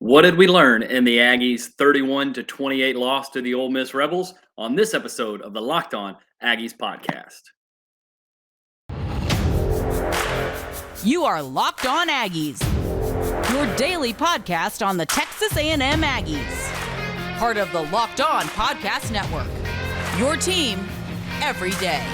What did we learn in the Aggies' 31-28 loss to the Ole Miss Rebels on this episode of the Locked On Aggies podcast? You are Locked On Aggies, your daily podcast on the Texas A&M Aggies, part of the Locked On Podcast Network, your team every day.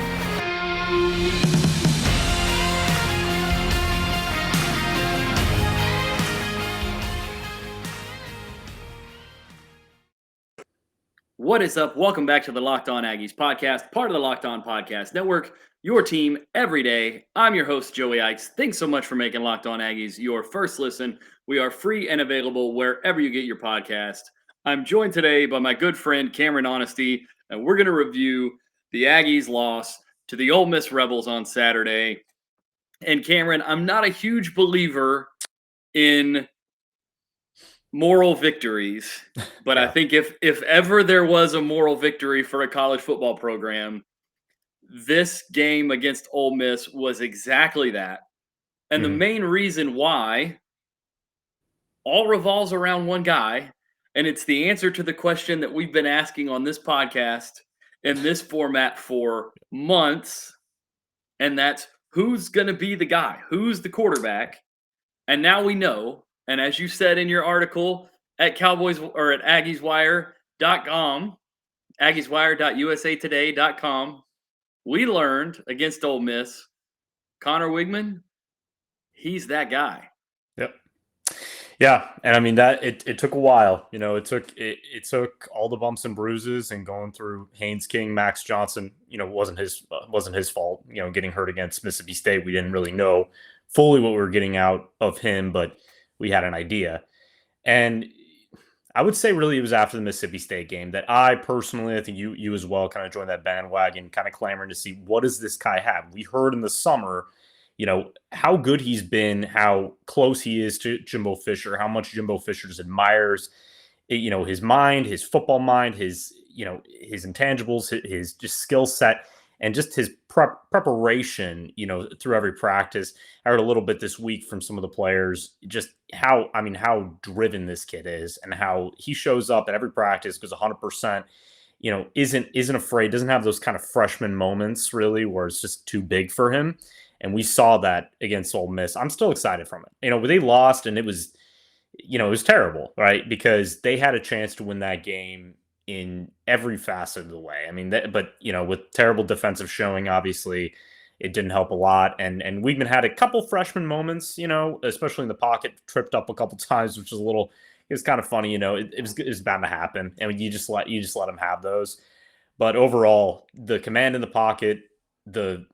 What is up? Welcome back to the Locked On Aggies podcast, part of the Locked On Podcast Network, your team every day. I'm your host, Joey Ikes. Thanks so much for making Locked On Aggies your first listen. We are free and available wherever you get your podcast. I'm joined today by my good friend, Cameron Honesty, and we're going to review the Aggies' loss to the Ole Miss Rebels on Saturday. And Cameron, I'm not a huge believer in moral victories, but I think if ever there was a moral victory for a college football program, this game against Ole Miss was exactly that. And the main reason why all revolves around one guy, and it's the answer to the question that we've been asking on this podcast in this format for months, and that's who's going to be the guy? Who's the quarterback? And now we know. And as you said in your article at Cowboys or at AggiesWire.com, AggiesWire.usatoday.com, we learned against Ole Miss, Conner Weigman, he's that guy. Yep. Yeah, and I mean that it took a while. You know, it took all the bumps and bruises and going through Haynes King, Max Johnson. You know, wasn't his fault. You know, getting hurt against Mississippi State, we didn't really know fully what we were getting out of him, but we had an idea. And I would say really it was after the Mississippi State game that I personally, I think you as well, kind of joined that bandwagon, kind of clamoring to see what does this guy have. We heard in the summer, you know, how good he's been, how close he is to Jimbo Fisher, how much Jimbo Fisher just admires, you know, his mind, his football mind, his, you know, his intangibles, his just skill set, and just his preparation, you know, through every practice. I heard a little bit this week from some of the players, just how driven this kid is and how he shows up at every practice because 100%, you know, isn't afraid, doesn't have those kind of freshman moments really where it's just too big for him. And we saw that against Ole Miss. I'm still excited from it. You know, they lost and it was terrible, right? Because they had a chance to win that game in every facet of the way. I mean, but, you know, with terrible defensive showing, obviously, it didn't help a lot. And Weigman had a couple freshman moments, you know, especially in the pocket, tripped up a couple times, which was it was kind of funny, you know, it was bound to happen. And you just let him have those. But overall, the command in the pocket, the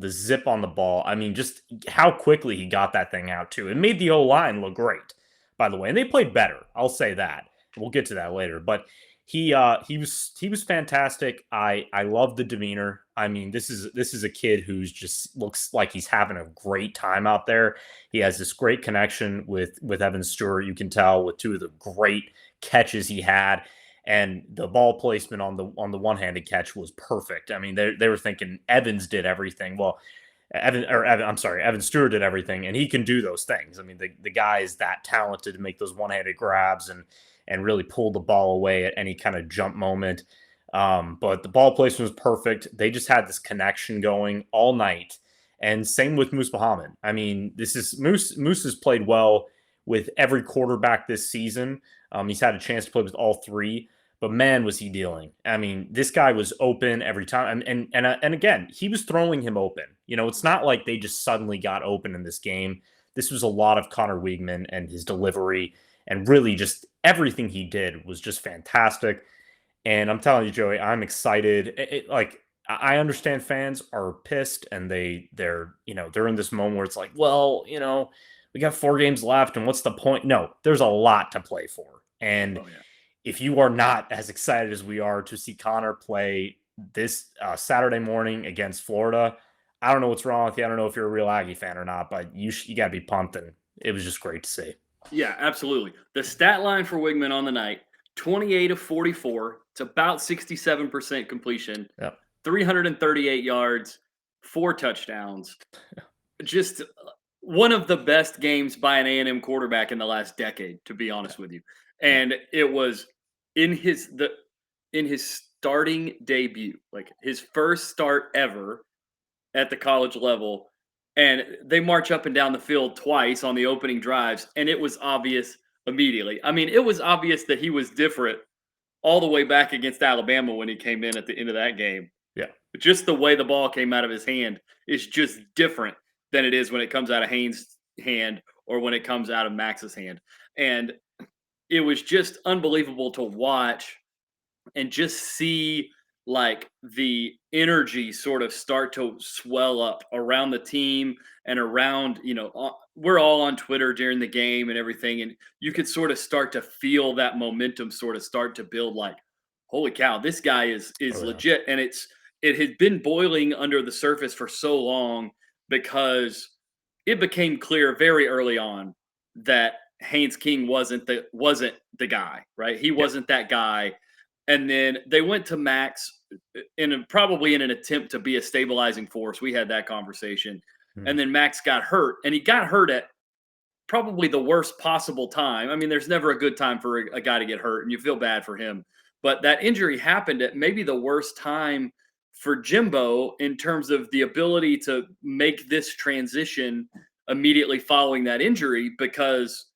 zip on the ball, I mean, just how quickly he got that thing out too. It made the O-line look great, by the way. And they played better. I'll say that. We'll get to that later. But he was fantastic. I love the demeanor. I mean, this is a kid who's just looks like he's having a great time out there. He has this great connection with Evan Stewart. You can tell with two of the great catches he had, and the ball placement on the one-handed catch was perfect. I mean, they were thinking Evans did everything. Well, Evan Stewart did everything, and he can do those things. I mean, the guy is that talented to make those one-handed grabs and really pull the ball away at any kind of jump moment. But the ball placement was perfect. They just had this connection going all night. And same with Moose Muhammad. I mean, Moose has played well with every quarterback this season. He's had a chance to play with all three, but man, was he dealing. I mean, this guy was open every time. And again, he was throwing him open. You know, it's not like they just suddenly got open in this game. This was a lot of Conner Weigman and his delivery, and really just everything he did was just fantastic. And I'm telling you, Joey, I'm excited. I understand fans are pissed and they're in this moment where it's like, well, you know, we got 4 games left and what's the point? No, there's a lot to play for. And if you are not as excited as we are to see Conner play this Saturday morning against Florida, I don't know what's wrong with you. I don't know if you're a real Aggie fan or not, but you got to be pumped. And it was just great to see. Yeah, absolutely. The stat line for Weigman on the night, 28 of 44. It's about 67% completion. Yep. 338 yards, 4 touchdowns. Just one of the best games by an A&M quarterback in the last decade, to be honest with you. And it was in his starting debut, like his first start ever at the college level. And they march up and down the field twice on the opening drives, and it was obvious immediately. I mean, it was obvious that he was different all the way back against Alabama when he came in at the end of that game. Yeah. But just the way the ball came out of his hand is just different than it is when it comes out of Haynes' hand or when it comes out of Max's hand. And it was just unbelievable to watch and just see like the energy sort of start to swell up around the team and around, we're all on Twitter during the game and everything. And you could sort of start to feel that momentum sort of start to build like, holy cow, this guy is legit. And it had been boiling under the surface for so long because it became clear very early on that Haynes King wasn't the guy, right? He wasn't that guy. And then they went to Max probably in an attempt to be a stabilizing force. We had that conversation. And then Max got hurt, and he got hurt at probably the worst possible time. I mean, there's never a good time for a guy to get hurt, and you feel bad for him. But that injury happened at maybe the worst time for Jimbo in terms of the ability to make this transition immediately following that injury, because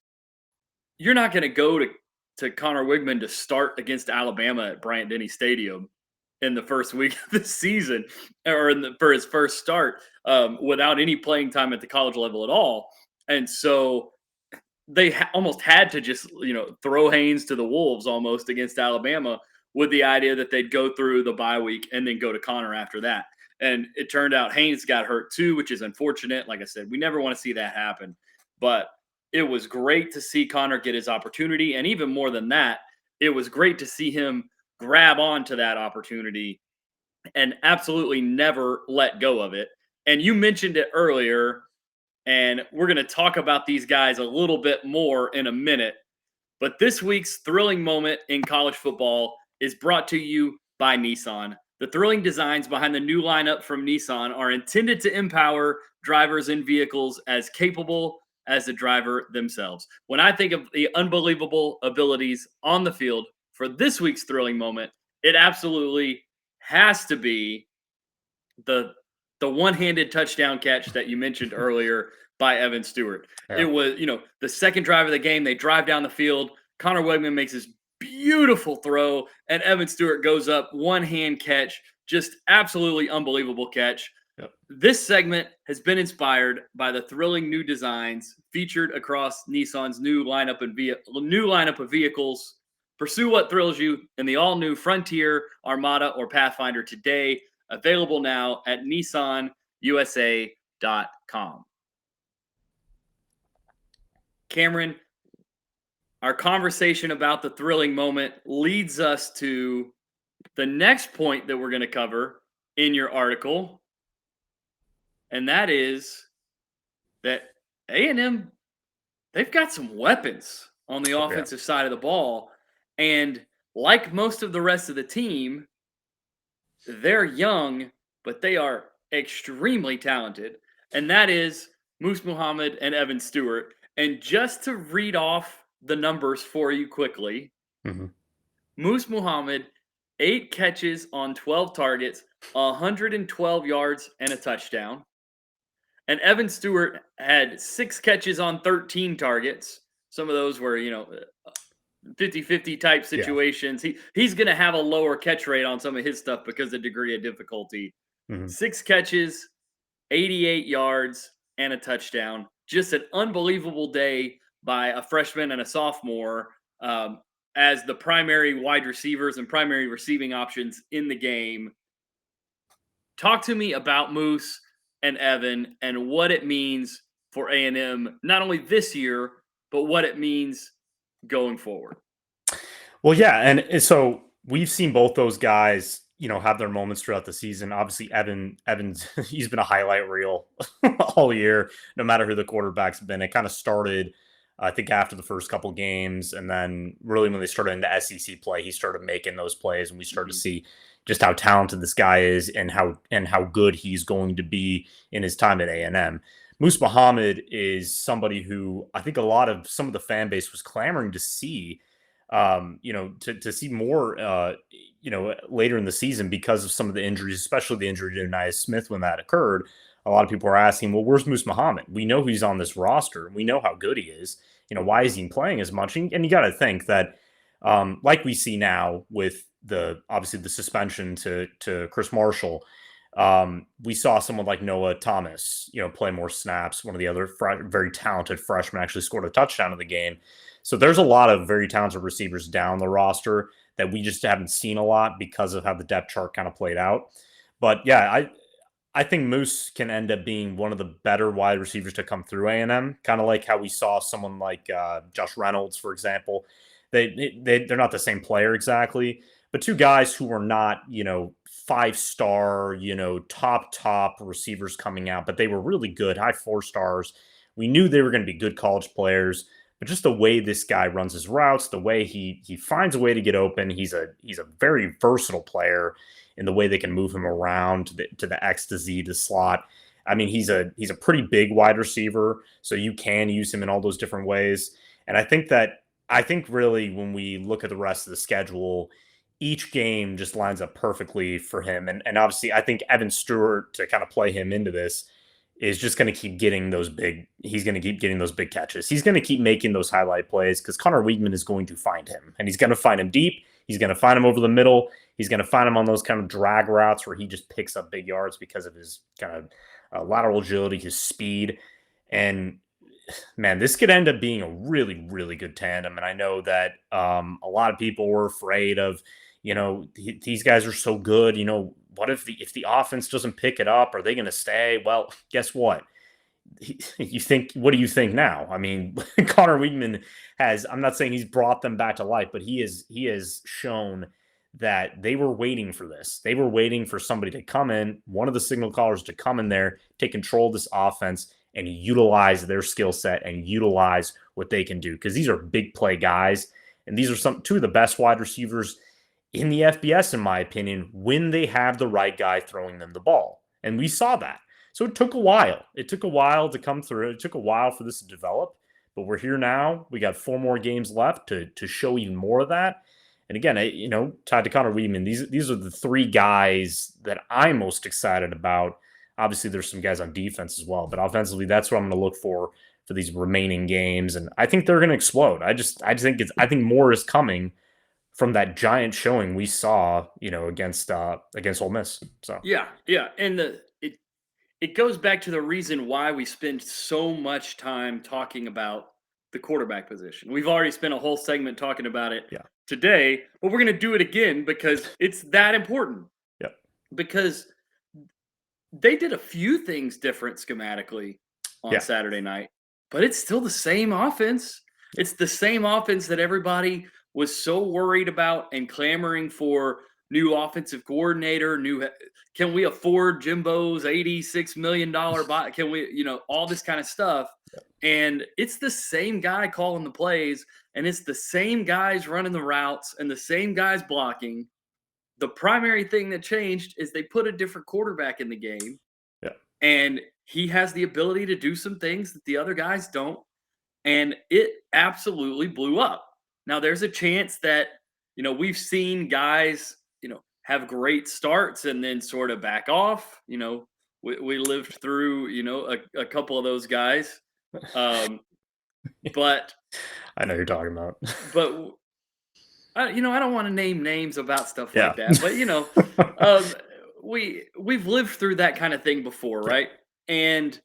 you're not going to go to Conner Weigman to start against Alabama at Bryant-Denny Stadium in the first week of the season or for his first start without any playing time at the college level at all. And so they almost had to just, throw Haynes to the wolves almost against Alabama with the idea that they'd go through the bye week and then go to Conner after that. And it turned out Haynes got hurt too, which is unfortunate. Like I said, we never want to see that happen. But it was great to see Conner get his opportunity. And even more than that, it was great to see him grab onto that opportunity and absolutely never let go of it. And you mentioned it earlier, and we're going to talk about these guys a little bit more in a minute. But this week's thrilling moment in college football is brought to you by Nissan. The thrilling designs behind the new lineup from Nissan are intended to empower drivers in vehicles as capable as the driver themselves. When I think of the unbelievable abilities on the field for this week's thrilling moment, it absolutely has to be the one-handed touchdown catch that you mentioned earlier by Evan Stewart. Yeah. It was, the second drive of the game, they drive down the field. Conner Weigman makes this beautiful throw, and Evan Stewart goes up, one-hand catch, just absolutely unbelievable catch. Yep. This segment has been inspired by the thrilling new designs featured across Nissan's new lineup of vehicles. Pursue what thrills you in the all-new Frontier, Armada, or Pathfinder today. Available now at nissanusa.com. Cameron, our conversation about the thrilling moment leads us to the next point that we're going to cover in your article. And that is that A&M, they've got some weapons on the offensive side of the ball. And like most of the rest of the team, they're young, but they are extremely talented. And that is Moose Muhammad and Evan Stewart. And just to read off the numbers for you quickly, Moose Muhammad, 8 catches on 12 targets, 112 yards and a touchdown. And Evan Stewart had 6 catches on 13 targets. Some of those were, 50-50 type situations. Yeah. He's going to have a lower catch rate on some of his stuff because of the degree of difficulty. 6 catches, 88 yards, and a touchdown. Just an unbelievable day by a freshman and a sophomore as the primary wide receivers and primary receiving options in the game. Talk to me about Moose and Evan and what it means for A&M, not only this year, but what it means going forward. Well, yeah. And so we've seen both those guys, have their moments throughout the season. Obviously, Evans, he's been a highlight reel all year, no matter who the quarterback's been. It kind of started, I think, after the first couple games. And then really when they started in the SEC play, he started making those plays, and we started to see just how talented this guy is and how good he's going to be in his time at A&M. Moose Muhammad is somebody who I think some of the fan base was clamoring to see, to see more, later in the season because of some of the injuries, especially the injury to Nia Smith when that occurred. A lot of people are asking, well, where's Moose Muhammad? We know he's on this roster. We know how good he is. Why is he playing as much? And you got to think that, like we see now with obviously the suspension to Chris Marshall, we saw someone like Noah Thomas, play more snaps. One of the other very talented freshmen actually scored a touchdown in the game. So there's a lot of very talented receivers down the roster that we just haven't seen a lot because of how the depth chart kind of played out. But yeah, I think Moose can end up being one of the better wide receivers to come through A&M, kind of like how we saw someone like Josh Reynolds, for example. They're not the same player exactly, but two guys who were not, 5-star, top receivers coming out, but they were really good, high 4 stars. We knew they were going to be good college players, but just the way this guy runs his routes, the way he finds a way to get open, he's a very versatile player in the way they can move him around to the X to Z to slot. I mean, he's a pretty big wide receiver, so you can use him in all those different ways. And I think really when we look at the rest of the schedule, each game just lines up perfectly for him. And obviously, I think Evan Stewart, to kind of play him into this, is just going to keep getting those big catches. He's going to keep making those highlight plays because Conner Weigman is going to find him, and he's going to find him deep. He's going to find him over the middle. He's going to find him on those kind of drag routes where he just picks up big yards because of his kind of lateral agility, his speed. And man, this could end up being a really, really good tandem. And I know that a lot of people were afraid of, these guys are so good. What if the offense doesn't pick it up? Are they going to stay? Well, guess what? What do you think now? I mean, Conner Weigman I'm not saying he's brought them back to life, but he has shown that they were waiting for this. They were waiting for somebody to come in, one of the signal callers to come in there, take control of this offense and utilize their skill set and utilize what they can do. Because these are big play guys. And these are two of the best wide receivers in the FBS, in my opinion, when they have the right guy throwing them the ball. And we saw that. So it took a while. It took a while to come through. It took a while for this to develop. But we're here now. We got 4 more games left to show even more of that. And again, tied to Conner Weigman, these are the 3 guys that I'm most excited about. Obviously, there's some guys on defense as well. But offensively, that's what I'm going to look for these remaining games. And I think they're going to explode. I think more is coming from that giant showing we saw, against Ole Miss. So yeah, and it goes back to the reason why we spend so much time talking about the quarterback position. We've already spent a whole segment talking about it today, but we're going to do it again because it's that important. Yep. Because they did a few things different schematically on Saturday night, but it's still the same offense. It's the same offense that everybody was so worried about and clamoring for. New offensive coordinator, can we afford Jimbo's $86 million bot? Can we, all this kind of stuff. And it's the same guy calling the plays, and it's the same guys running the routes and the same guys blocking. The primary thing that changed is they put a different quarterback in the game. Yeah. And he has the ability to do some things that the other guys don't. And it absolutely blew up. Now there's a chance that, we've seen guys, have great starts and then sort of back off. We lived through, a couple of those guys. But I know you're talking about. But I don't want to name names about stuff like that. But we've lived through that kind of thing before, right? And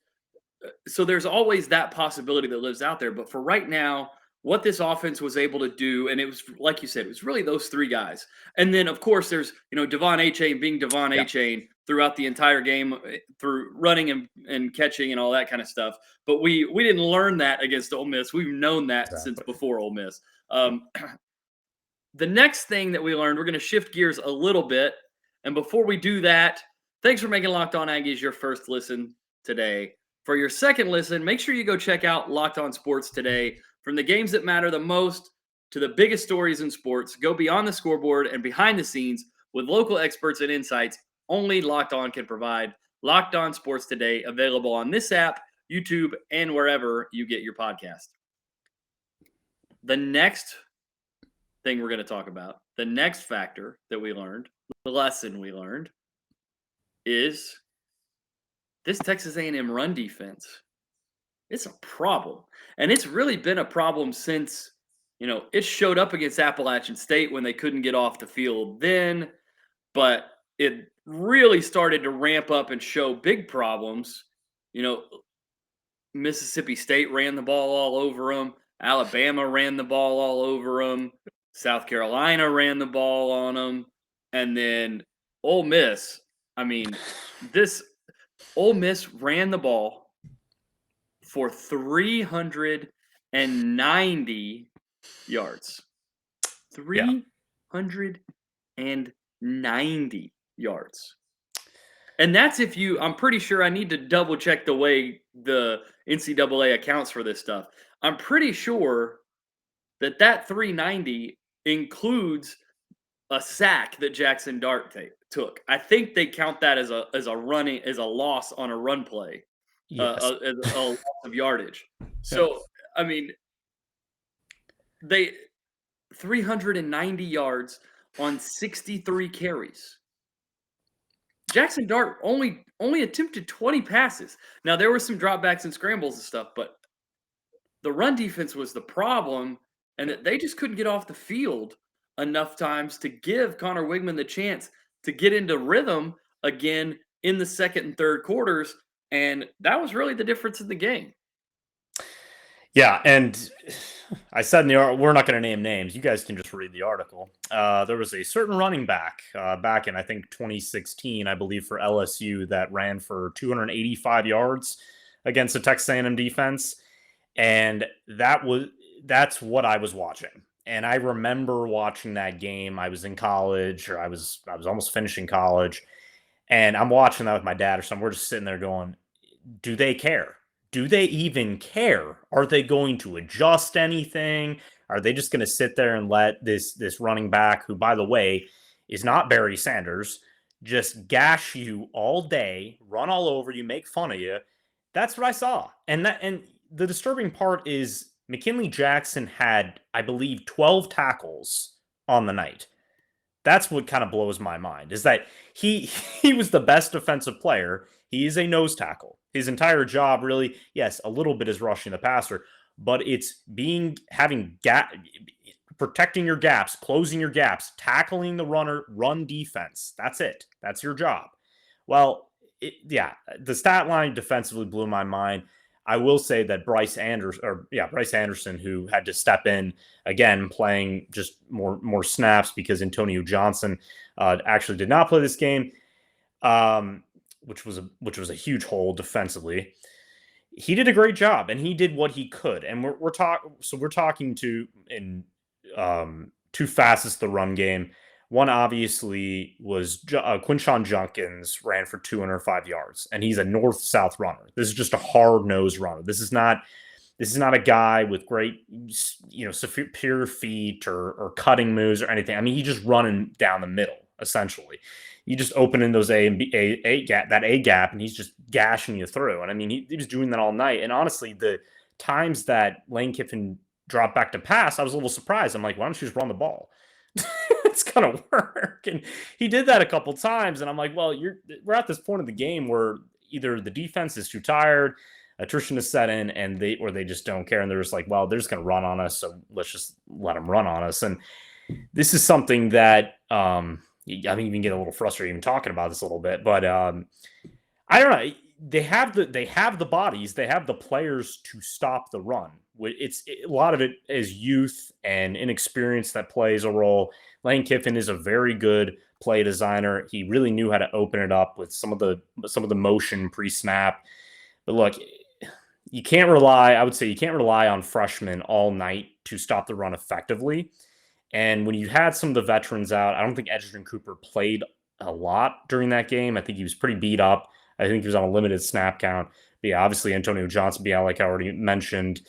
so there's always that possibility that lives out there. But for right now, what this offense was able to do, and it was, like you said, it was really those 3 guys. And then, of course, there's, Devon Achane being Devon Achane throughout the entire game through running and catching and all that kind of stuff. But we didn't learn that against Ole Miss. We've known that since before Ole Miss. The next thing that we learned, we're going to shift gears a little bit. And before we do that, thanks for making Locked On Aggies your first listen today. For your second listen, make sure you go check out Locked On Sports Today. From the games that matter the most to the biggest stories in sports, go beyond the scoreboard and behind the scenes with local experts and insights only Locked On can provide. Locked On Sports Today, available on this app, YouTube, and wherever you get your podcast. The next thing we're going to talk about, the next factor that we learned, the lesson we learned, is this Texas A&M run defense. It's a problem. And it's really been a problem since, it showed up against Appalachian State when they couldn't get off the field then, but it really started to ramp up and show big problems. Mississippi State ran the ball all over them. Alabama ran the ball all over them. South Carolina ran the ball on them. And then Ole Miss, Ole Miss ran the ball for 390 yards. 390 yards. And that's I'm pretty sure I need to double check the way the NCAA accounts for this stuff. I'm pretty sure that 390 includes a sack that Jackson Dart took. I think they count that as a loss on a run play, Yes. as a loss of yardage. So, they 390 yards on 63 carries. Jackson Dart only attempted 20 passes. Now, there were some dropbacks and scrambles and stuff, but the run defense was the problem, and that they just couldn't get off the field enough times to give Conner Weigman the chance to get into rhythm again in the second and third quarters, and that was really the difference in the game. Yeah, and I said in the article, we're not going to name names. You guys can just read the article. There was a certain running back back in, I think, 2016, I believe, for LSU that ran for 285 yards against the Texas A&M defense, and that's what I was watching. And I remember watching that game. I was in college, or I was almost finishing college, and I'm watching that with my dad or something. We're just sitting there going, do they care? Do they even care? Are they going to adjust anything? Are they just going to sit there and let this running back, who, by the way, is not Barry Sanders, just gash you all day, run all over you, make fun of you? That's what I saw. And the disturbing part is McKinley Jackson had, I believe, 12 tackles on the night. That's what kind of blows my mind, is that he was the best defensive player. He is a nose tackle. His entire job, really, yes, a little bit is rushing the passer, but it's protecting your gaps, closing your gaps, tackling the runner, run defense. That's it. That's your job. Well, the stat line defensively blew my mind. I will say that Bryce Anderson, who had to step in again, playing just more snaps because Antonio Johnson actually did not play this game. Which was a huge hole defensively. He did a great job, and he did what he could. And we're talking two facets of the run game. One obviously was Quinshon Junkins ran for 205 yards, and he's a north-south runner. This is just a hard-nosed runner. This is not a guy with great, superior feet or cutting moves or anything. I mean, he's just running down the middle, essentially. You just open in those A gap, and he's just gashing you through. And I mean, he was doing that all night. And honestly, the times that Lane Kiffin dropped back to pass, I was a little surprised. I'm like, why don't you just run the ball? It's gonna work. And he did that a couple times, and I'm like, well, we're at this point of the game where either the defense is too tired, attrition is set in, and they just don't care, and they're just like, well, they're just gonna run on us, so let's just let them run on us. And this is something that I think you can get a little frustrated even talking about this a little bit, but I don't know. They have the bodies, they have the players to stop the run. A lot of it is youth and inexperience that plays a role. Lane Kiffin is a very good play designer. He really knew how to open it up with some of the motion pre-snap. But look, you can't rely on freshmen all night to stop the run effectively. And when you had some of the veterans out, I don't think Edgerton Cooper played a lot during that game. I think he was pretty beat up. I think he was on a limited snap count. But yeah, obviously Antonio Johnson, like I already mentioned.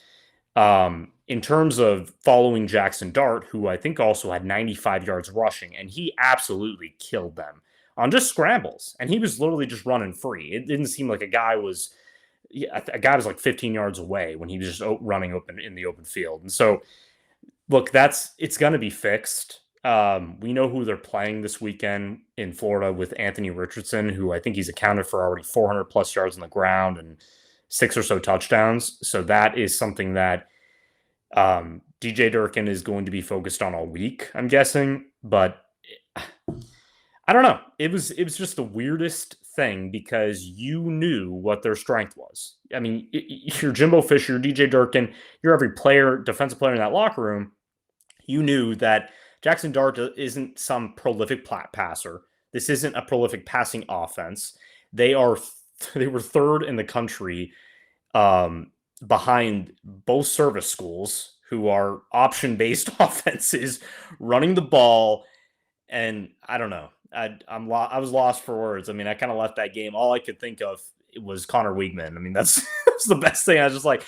In terms of following Jackson Dart, who I think also had 95 yards rushing, and he absolutely killed them on just scrambles. And he was literally just running free. It didn't seem like a guy was a guy was like 15 yards away when he was just running open in the open field. And so, look, it's going to be fixed. We know who they're playing this weekend in Florida with Anthony Richardson, who I think he's accounted for already 400 plus yards on the ground and 6 or so touchdowns. So that is something that DJ Durkin is going to be focused on all week, I'm guessing. But I don't know. It was just the weirdest thing because you knew what their strength was. I mean, you're Jimbo Fisher, DJ Durkin, you're every defensive player in that locker room. You knew that Jackson Dart isn't some prolific passer. This isn't a prolific passing offense. They were third in the country behind both service schools who are option-based offenses running the ball. And I don't know. I was lost for words. I mean, I kind of left that game. All I could think of was Conner Weigman. I mean, that's the best thing. I was just like,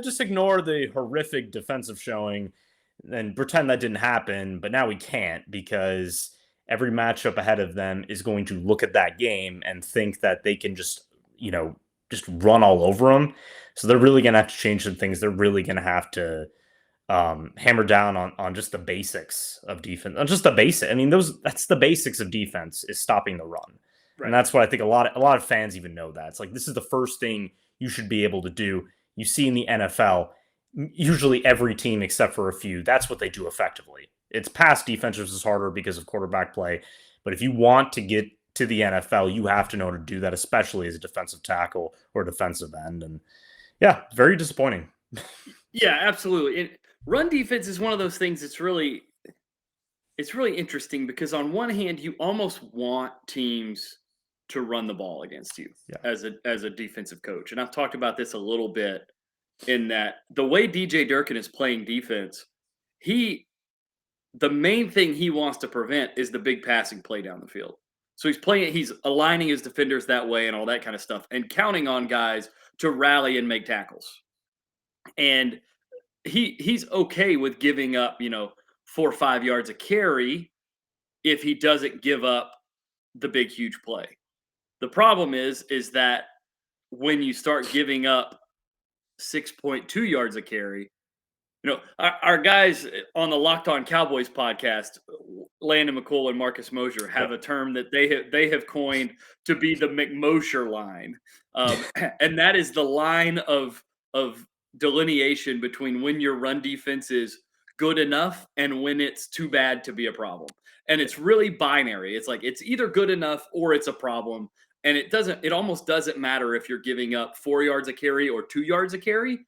just ignore the horrific defensive showing and pretend that didn't happen. But now we can't because every matchup ahead of them is going to look at that game and think that they can just run all over them. So they're really going to have to change some things. They're really going to have to hammer down on just the basics of defense. On just the basic. I mean, that's the basics of defense is stopping the run. Right. And that's what I think a lot of fans even know that. It's like, this is the first thing you should be able to do. You see in the NFL, usually every team except for a few, that's what they do effectively. It's pass defense is harder because of quarterback play. But if you want to get to the NFL, you have to know how to do that, especially as a defensive tackle or defensive end. And yeah, very disappointing. Yeah, absolutely. And run defense is one of those things that's really interesting because on one hand, you almost want teams to run the ball against you as a defensive coach. And I've talked about this a little bit in that the way DJ Durkin is playing defense, the main thing he wants to prevent is the big passing play down the field. So he's aligning his defenders that way and all that kind of stuff and counting on guys to rally and make tackles. And he's okay with giving up, 4 or 5 yards a carry if he doesn't give up the big, huge play. The problem is that when you start giving up 6.2 yards a carry, our guys on the Locked On Cowboys podcast, Landon McCool and Marcus Mosher, have a term that they have coined to be the McMosher line, and that is the line of delineation between when your run defense is good enough and when it's too bad to be a problem. And it's really binary. It's like it's either good enough or it's a problem. And it almost doesn't matter if you're giving up 4 yards a carry or 2 yards a carry.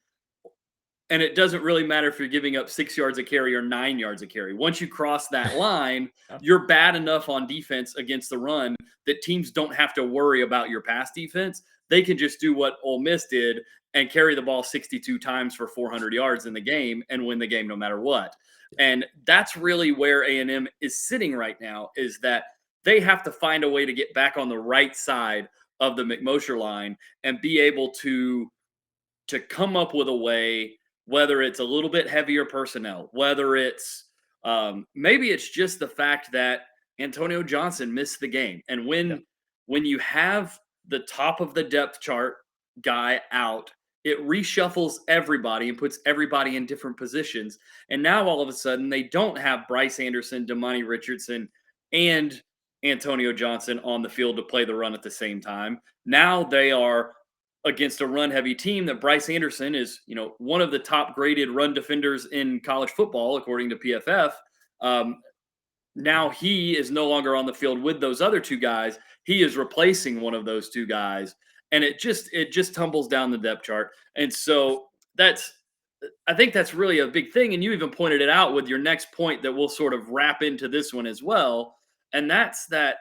And it doesn't really matter if you're giving up 6 yards a carry or 9 yards a carry. Once you cross that line, you're bad enough on defense against the run that teams don't have to worry about your pass defense. They can just do what Ole Miss did and carry the ball 62 times for 400 yards in the game and win the game no matter what. And that's really where A&M is sitting right now, is that they have to find a way to get back on the right side of the McMosher line and be able to come up with a way, whether it's a little bit heavier personnel, whether it's maybe it's just the fact that Antonio Johnson missed the game. And when you have the top of the depth chart guy out, it reshuffles everybody and puts everybody in different positions. And now all of a sudden they don't have Bryce Anderson, Damani Richardson, and Antonio Johnson on the field to play the run at the same time. Now they are against a run-heavy team that Bryce Anderson is, one of the top-graded run defenders in college football, according to PFF. Now he is no longer on the field with those other two guys. He is replacing one of those two guys, and it just tumbles down the depth chart. And so I think that's really a big thing. And you even pointed it out with your next point that we'll sort of wrap into this one as well. And that's that,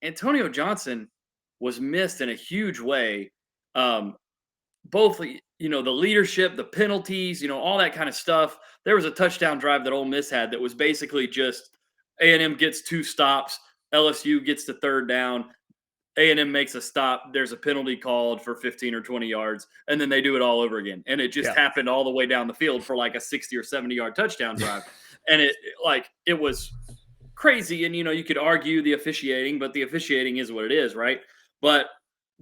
Antonio Johnson was missed in a huge way. Both, the leadership, the penalties, all that kind of stuff. There was a touchdown drive that Ole Miss had that was basically just A&M gets 2 stops, LSU gets the 3rd down, A&M makes a stop, there's a penalty called for 15 or 20 yards, and then they do it all over again. And it just happened all the way down the field for like a 60 or 70-yard touchdown drive. And it was crazy. And, you could argue the officiating, but the officiating is what it is, right? But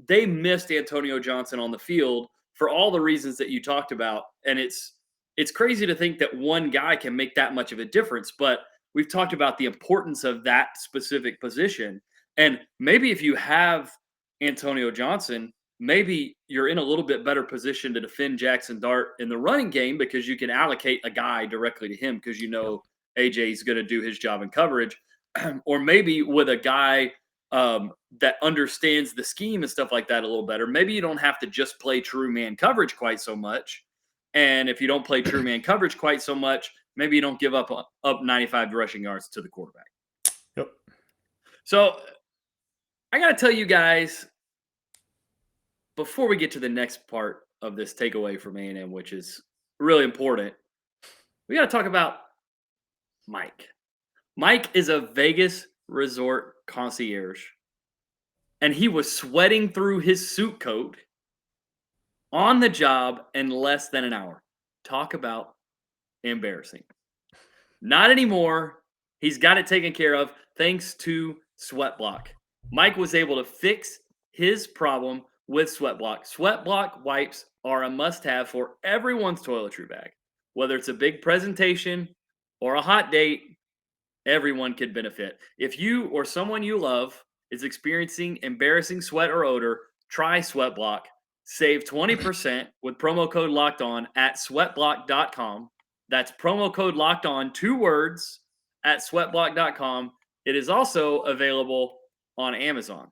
they missed Antonio Johnson on the field for all the reasons that you talked about. And it's crazy to think that one guy can make that much of a difference. But we've talked about the importance of that specific position. And maybe if you have Antonio Johnson, maybe you're in a little bit better position to defend Jackson Dart in the running game because you can allocate a guy directly to him because you know AJ is going to do his job in coverage. Or maybe with a guy that understands the scheme and stuff like that a little better, maybe you don't have to just play true man coverage quite so much. And if you don't play true man coverage quite so much, maybe you don't give up 95 rushing yards to the quarterback. Yep. So I got to tell you guys, before we get to the next part of this takeaway from A&M, which is really important, we got to talk about Mike. Mike is a Vegas resort concierge, and he was sweating through his suit coat on the job in less than an hour. Talk about embarrassing. Not anymore. He's got it taken care of thanks to Sweatblock. Mike was able to fix his problem with Sweatblock. Sweatblock wipes are a must-have for everyone's toiletry bag. Whether it's a big presentation or a hot date, everyone could benefit. If you or someone you love is experiencing embarrassing sweat or odor, try Sweatblock. Save 20% with promo code Locked On at sweatblock.com. That's promo code Locked On, 2 words, at sweatblock.com. It is also available on Amazon.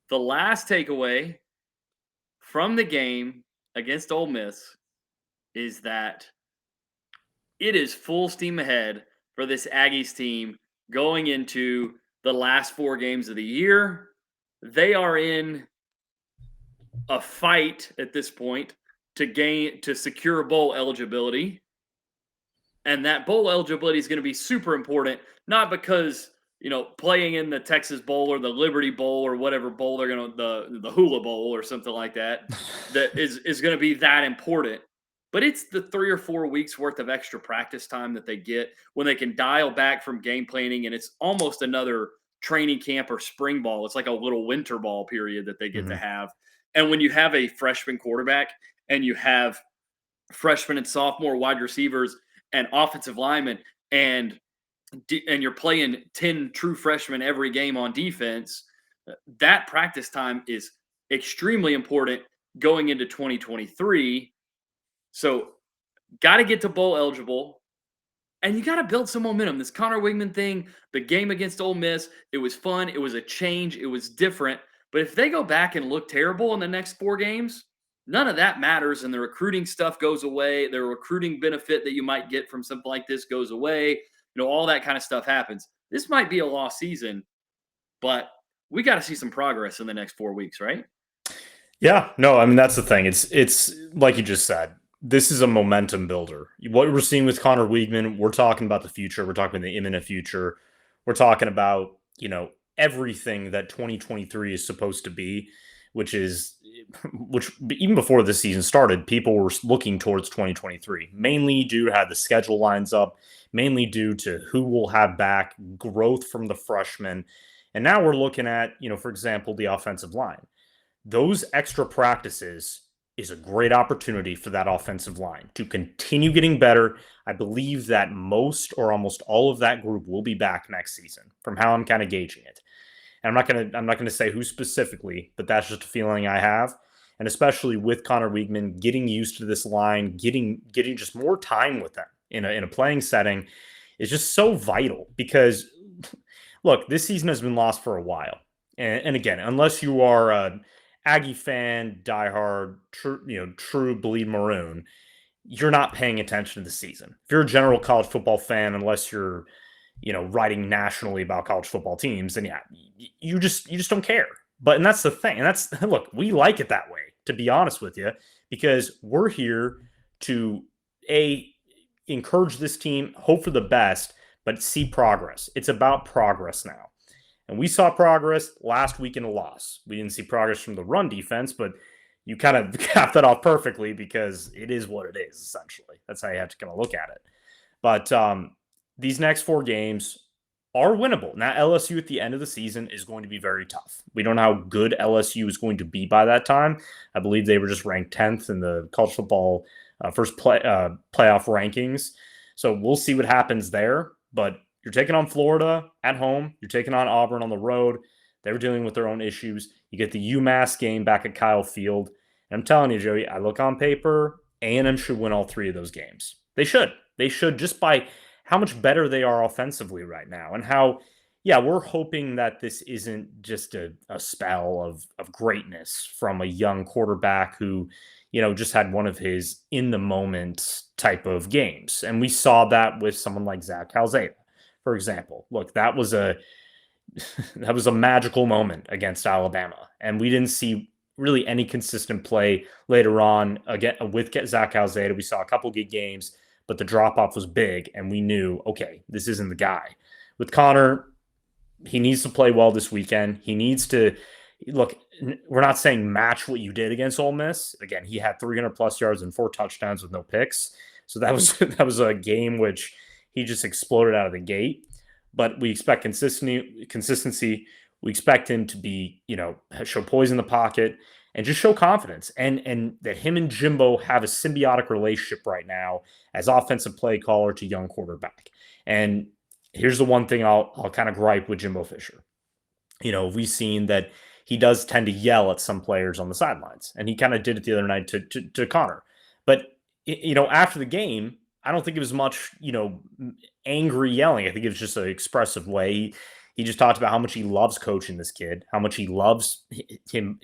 The last takeaway from the game against Ole Miss is that it is full steam ahead for this Aggies team going into the last 4 games of the year. They are in a fight at this point to secure bowl eligibility. And that bowl eligibility is going to be super important, not because, playing in the Texas Bowl or the Liberty Bowl or whatever bowl they're going to, the Hula Bowl or something like that, that is going to be that important. But it's the 3 or 4 weeks worth of extra practice time that they get when they can dial back from game planning. And it's almost another training camp or spring ball. It's like a little winter ball period that they get to have. And when you have a freshman quarterback and you have freshman and sophomore wide receivers and offensive linemen, and you're playing 10 true freshmen every game on defense, that practice time is extremely important going into 2023. So got to get to bowl eligible, and you got to build some momentum. This Conner Weigman thing, the game against Ole Miss, it was fun. It was a change. It was different. But if they go back and look terrible in the next 4 games, none of that matters, and the recruiting stuff goes away. The recruiting benefit that you might get from something like this goes away. All that kind of stuff happens. This might be a lost season, but we got to see some progress in the next 4 weeks, right? Yeah, no, I mean, that's the thing. It's like you just said, this is a momentum builder. What we're seeing with Conner Weigman, we're talking about the future. We're talking about the imminent future. We're talking about, everything that 2023 is supposed to be, which even before the season started, people were looking towards 2023, mainly due to how the schedule lines up, mainly due to who will have back, growth from the freshmen. And now we're looking at, for example, the offensive line. Those extra practices is a great opportunity for that offensive line to continue getting better. I believe that most or almost all of that group will be back next season from how I'm kind of gauging it. And I'm not gonna say who specifically, but that's just a feeling I have. And especially with Conner Weigman getting used to this line, getting just more time with them in a playing setting is just so vital because look, this season has been lost for a while. And again, unless you are an Aggie fan, diehard, true bleed maroon, you're not paying attention to the season. If you're a general college football fan, unless you're, writing nationally about college football teams, then yeah, you just don't care. And that's the thing. And look, we like it that way, to be honest with you, because we're here to encourage this team, hope for the best, but see progress. It's about progress now. And we saw progress last week in a loss. We didn't see progress from the run defense, but you kind of capped that off perfectly because it is what it is, essentially. That's how you have to kind of look at it. But these next 4 games, are winnable. Now, LSU at the end of the season is going to be very tough. We don't know how good LSU is going to be by that time. I believe they were just ranked 10th in the college football playoff rankings. So we'll see what happens there. But you're taking on Florida at home. You're taking on Auburn on the road. They're dealing with their own issues. You get the UMass game back at Kyle Field. And I'm telling you, Joey, I look on paper, A&M should win all 3 of those games. They should. They should, just by how much better they are offensively right now, and how, yeah, we're hoping that this isn't just a spell of greatness from a young quarterback who, just had one of his in the moment type of games. And we saw that with someone like Zach Calzada, for example. Look, that was a magical moment against Alabama, and we didn't see really any consistent play later on again with Zach Calzada. We saw a couple good games, but the drop-off was big, and we knew, okay, this isn't the guy. With Connor, he needs to play well this weekend. He needs to look. We're not saying match what you did against Ole Miss. Again, he had 300+ yards and 4 touchdowns with no picks. So that was a game which he just exploded out of the gate. But we expect consistency. We expect him to be, show poise in the pocket and just show confidence. And that him and Jimbo have a symbiotic relationship right now as offensive play caller to young quarterback. And here's the one thing I'll kind of gripe with Jimbo Fisher. We've seen that he does tend to yell at some players on the sidelines, and he kind of did it the other night to Connor. But after the game, I don't think it was much angry yelling. I think it was just an expressive way. He just talked about how much he loves coaching this kid, how much he loves him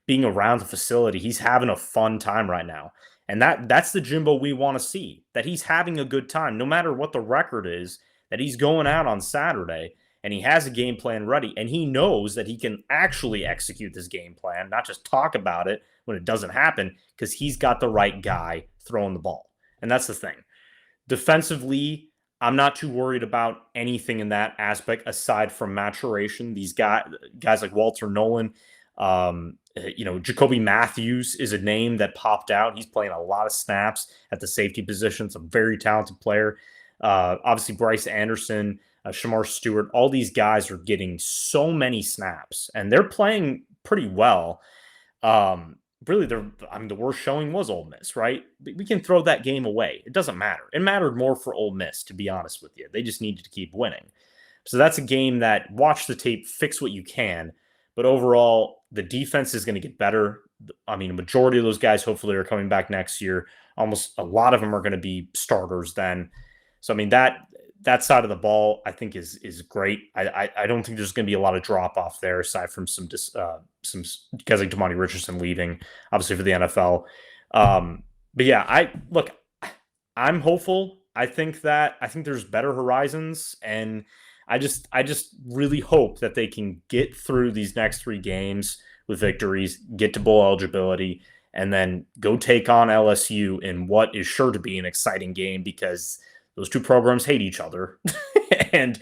being around the facility. He's having a fun time right now. And that's the Jimbo we want to see, that he's having a good time, no matter what the record is, that he's going out on Saturday and he has a game plan ready, and he knows that he can actually execute this game plan, not just talk about it when it doesn't happen, because he's got the right guy throwing the ball. And that's the thing. Defensively, I'm not too worried about anything in that aspect aside from maturation. These guys like Walter Nolan, Jacoby Matthews is a name that popped out. He's playing a lot of snaps at the safety position. It's a very talented player. Obviously, Bryce Anderson, Shamar Stewart, all these guys are getting so many snaps, and they're playing pretty well. Really, the worst showing was Ole Miss, right? We can throw that game away. It doesn't matter. It mattered more for Ole Miss, to be honest with you. They just needed to keep winning. So that's a game that, watch the tape, fix what you can. But overall, the defense is going to get better. I mean, a majority of those guys hopefully are coming back next year. Almost a lot of them are going to be starters then. So, I mean, that side of the ball, I think, is great. I don't think there's going to be a lot of drop-off there, aside from some guys like Damani Richardson leaving, obviously, for the NFL. But yeah, I'm hopeful. I think there's better horizons, and I just really hope that they can get through these next 3 games with victories, get to bowl eligibility, and then go take on LSU in what is sure to be an exciting game, because those 2 programs hate each other. And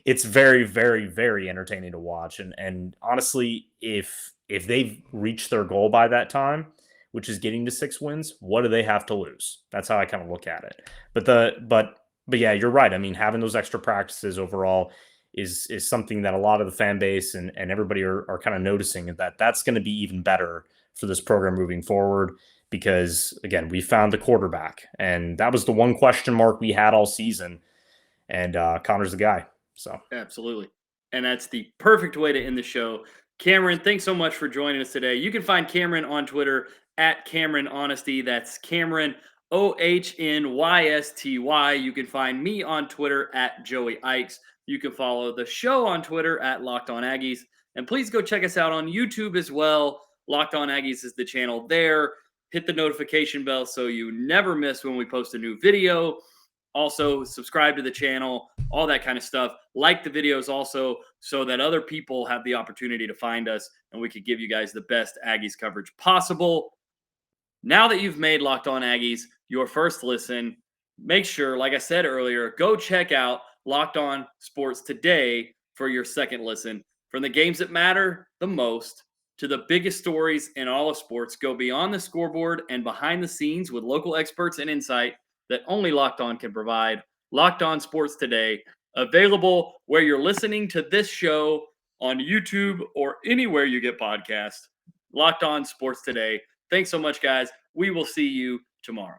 it's very, very, very entertaining to watch. And honestly, if they've reached their goal by that time, which is getting to 6 wins, what do they have to lose? That's how I kind of look at it. But yeah, you're right. I mean, having those extra practices overall is something that a lot of the fan base and everybody are kind of noticing, that's going to be even better for this program moving forward. Because, again, we found the quarterback, and that was the one question mark we had all season, and Connor's the guy. So absolutely. And that's the perfect way to end the show. Cameron, thanks so much for joining us today. You can find Cameron on Twitter at Cameron Honesty. That's Cameron OHNYSTY. You can find me on Twitter at Joey Ikes. You can follow the show on Twitter at Locked On Aggies. And please go check us out on YouTube as well. Locked On Aggies is the channel there. Hit the notification bell so you never miss when we post a new video. Also, subscribe to the channel, all that kind of stuff. Like the videos also, so that other people have the opportunity to find us and we could give you guys the best Aggies coverage possible. Now that you've made Locked On Aggies your first listen, make sure, like I said earlier, go check out Locked On Sports Today for your second listen. From the games that matter the most to the biggest stories in all of sports, go beyond the scoreboard and behind the scenes with local experts and insight that only Locked On can provide. Locked On Sports Today, available where you're listening to this show on YouTube or anywhere you get podcasts. Locked On Sports Today. Thanks so much, guys. We will see you tomorrow.